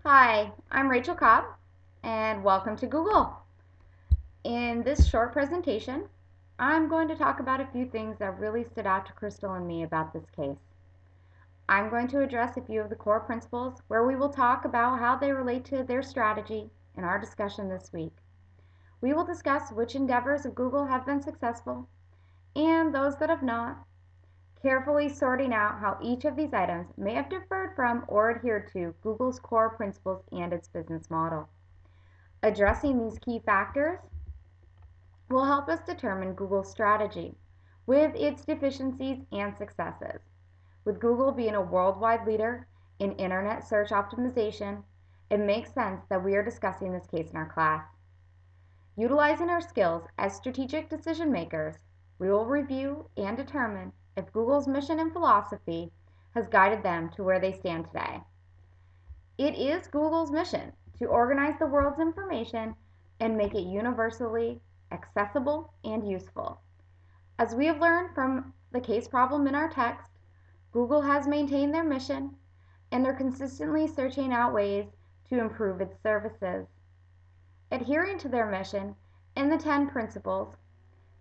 Hi, I'm Rachel Cobb, and welcome to Google. In this short presentation, I'm going to talk about a few things that really stood out to Crystal and me about this case. I'm going to address a few of the core principles where we will talk about how they relate to their strategy in our discussion this week. We will discuss which endeavors of Google have been successful and those that have not, carefully sorting out how each of these items may have differed from or adhered to Google's core principles and its business model. Addressing these key factors will help us determine Google's strategy with its deficiencies and successes. With Google being a worldwide leader in internet search optimization, it makes sense that we are discussing this case in our class. Utilizing our skills as strategic decision makers, we will review and determine if Google's mission and philosophy has guided them to where they stand today. It is Google's mission to organize the world's information and make it universally accessible and useful. As we have learned from the case problem in our text, Google has maintained their mission and they're consistently searching out ways to improve its services. Adhering to their mission and the 10 principles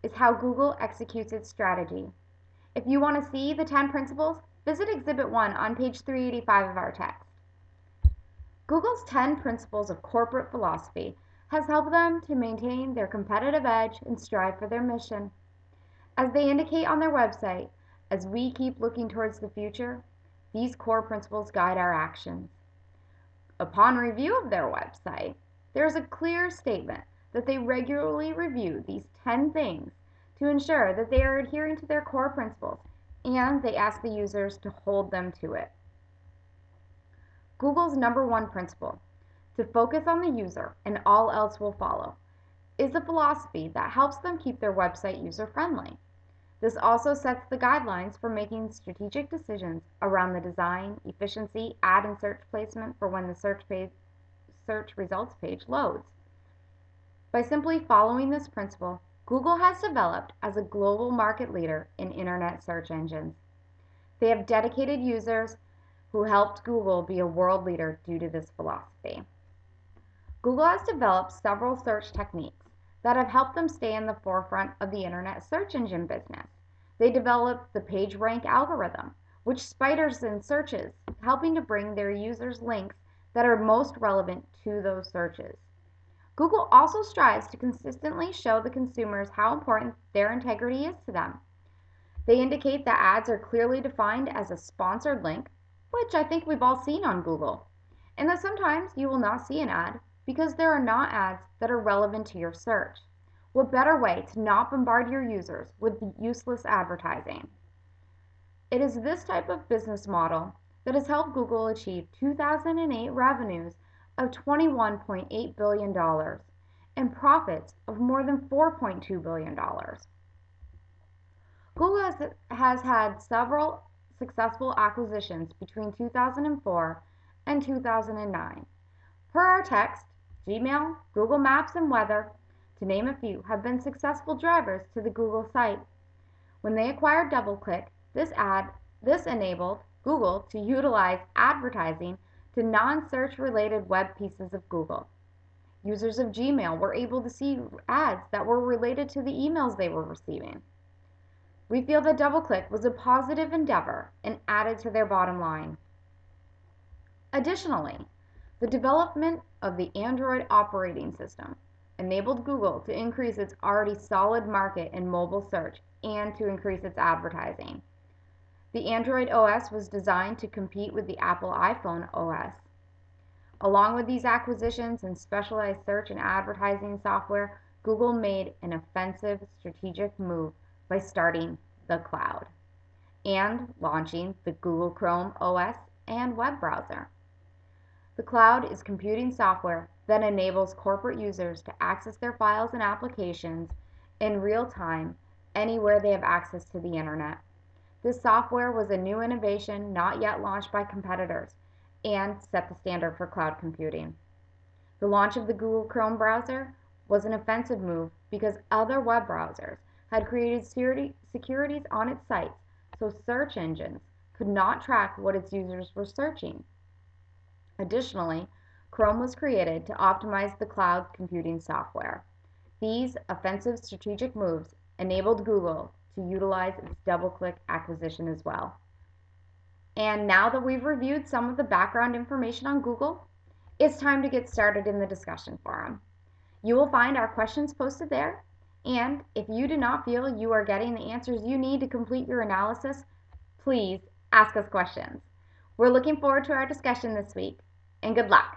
is how Google executes its strategy. If you want to see the 10 principles, visit Exhibit 1 on page 385 of our text. Google's 10 principles of corporate philosophy has helped them to maintain their competitive edge and strive for their mission. As they indicate on their website, as we keep looking towards the future, these core principles guide our actions. Upon review of their website, there is a clear statement that they regularly review these 10 things to ensure that they are adhering to their core principles, and they ask the users to hold them to it. Google's number one principle, to focus on the user and all else will follow, is a philosophy that helps them keep their website user-friendly. This also sets the guidelines for making strategic decisions around the design, efficiency, ad and search placement for when the search results page loads. By simply following this principle, Google has developed as a global market leader in internet search engines. They have dedicated users who helped Google be a world leader due to this philosophy. Google has developed several search techniques that have helped them stay in the forefront of the internet search engine business. They developed the PageRank algorithm, which spiders in searches, helping to bring their users links that are most relevant to those searches. Google also strives to consistently show the consumers how important their integrity is to them. They indicate that ads are clearly defined as a sponsored link, which I think we've all seen on Google, and that sometimes you will not see an ad because there are not ads that are relevant to your search. What better way to not bombard your users with useless advertising? It is this type of business model that has helped Google achieve 2008 revenues of $21.8 billion and profits of more than $4.2 billion. Google has had several successful acquisitions between 2004 and 2009. Per our text, Gmail, Google Maps, and Weather, to name a few, have been successful drivers to the Google site. When they acquired DoubleClick, this enabled Google to utilize advertising to non-search related web pieces of Google. Users of Gmail were able to see ads that were related to the emails they were receiving. We feel that DoubleClick was a positive endeavor and added to their bottom line. Additionally, the development of the Android operating system enabled Google to increase its already solid market in mobile search and to increase its advertising. The Android OS was designed to compete with the Apple iPhone OS. Along with these acquisitions and specialized search and advertising software, Google made an offensive strategic move by starting the cloud and launching the Google Chrome OS and web browser. The cloud is computing software that enables corporate users to access their files and applications in real time anywhere they have access to the internet. This software was a new innovation not yet launched by competitors and set the standard for cloud computing. The launch of the Google Chrome browser was an offensive move because other web browsers had created securities on its sites so search engines could not track what its users were searching. Additionally, Chrome was created to optimize the cloud computing software. These offensive strategic moves enabled Google to utilize its DoubleClick acquisition as well. And now that we've reviewed some of the background information on Google, it's time to get started in the discussion forum. You will find our questions posted there, and if you do not feel you are getting the answers you need to complete your analysis, please ask us questions. We're looking forward to our discussion this week, and good luck.